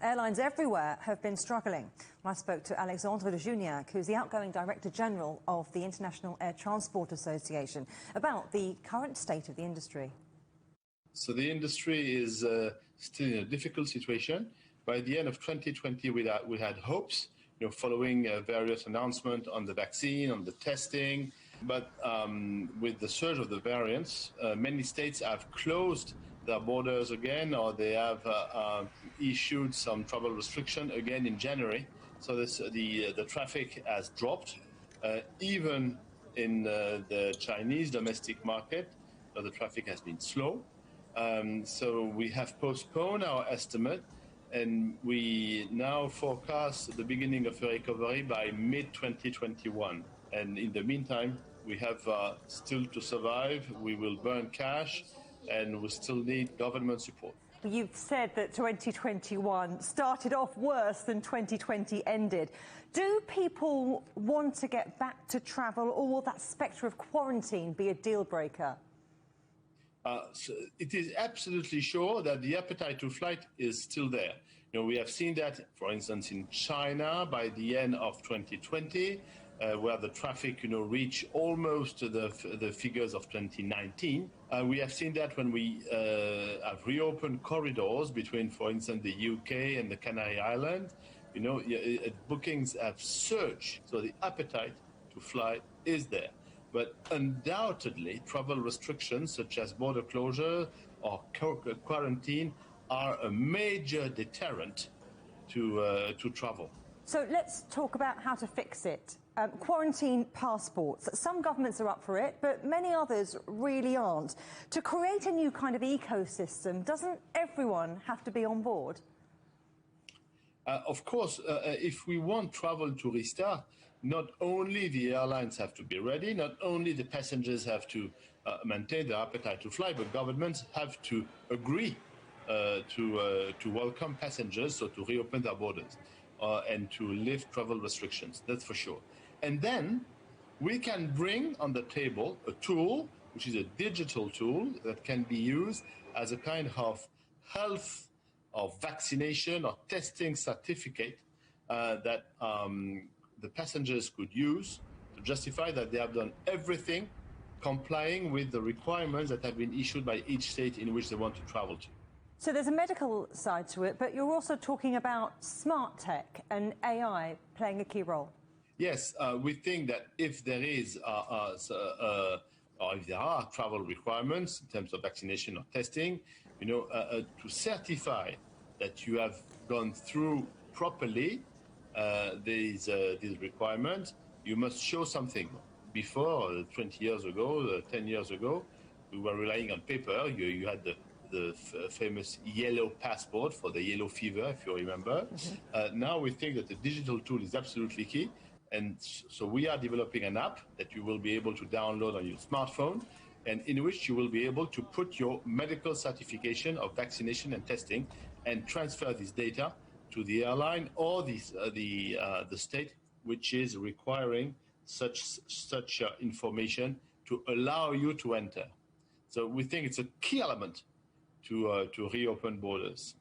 Airlines everywhere have been struggling. I spoke to Alexandre de Juniac, who's the outgoing Director General of the International Air Transport Association, about the current state of the industry. So the industry is still in a difficult situation. By the end of 2020, we had hopes, following various announcements on the vaccine, on the testing. But with the surge of the variants, many states have closed their borders again, or they have issued some travel restriction again in January. So the traffic has dropped, even in the Chinese domestic market. The traffic has been slow. So we have postponed our estimate, and we now forecast the beginning of a recovery by mid-2021. And in the meantime, we have still to survive. We will burn cash, and we still need government support. You've said that 2021 started off worse than 2020 ended. Do people want to get back to travel, or will that spectre of quarantine be a deal breaker? So it is absolutely sure that the appetite to fly is still there. We have seen that, for instance, in China by the end of 2020, where the traffic, reached almost the figures of 2019. We have seen that when we have reopened corridors between, for instance, the UK and the Canary Islands, bookings have surged. So the appetite to fly is there. But undoubtedly, travel restrictions such as border closure or quarantine are a major deterrent to travel. So let's talk about how to fix it. Quarantine passports. Some governments are up for it, but many others really aren't. To create a new kind of ecosystem, doesn't everyone have to be on board? Of course, if we want travel to restart, not only the airlines have to be ready, not only the passengers have to maintain their appetite to fly, but governments have to agree to welcome passengers, so to reopen their borders and to lift travel restrictions, that's for sure. And then we can bring on the table a tool, which is a digital tool that can be used as a kind of health or vaccination or testing certificate that the passengers could use to justify that they have done everything complying with the requirements that have been issued by each state in which they want to travel to. So there's a medical side to it, but you're also talking about smart tech and AI playing a key role. Yes, we think that if there is or if there are travel requirements in terms of vaccination or testing, to certify that you have gone through properly these requirements, you must show something. Before, 20 years ago, 10 years ago, we were relying on paper. You had the famous yellow passport for the yellow fever, if you remember. Mm-hmm. Now we think that the digital tool is absolutely key. And so we are developing an app that you will be able to download on your smartphone, and in which you will be able to put your medical certification of vaccination and testing and transfer this data to the airline or the state which is requiring such information to allow you to enter. So we think it's a key element to reopen borders.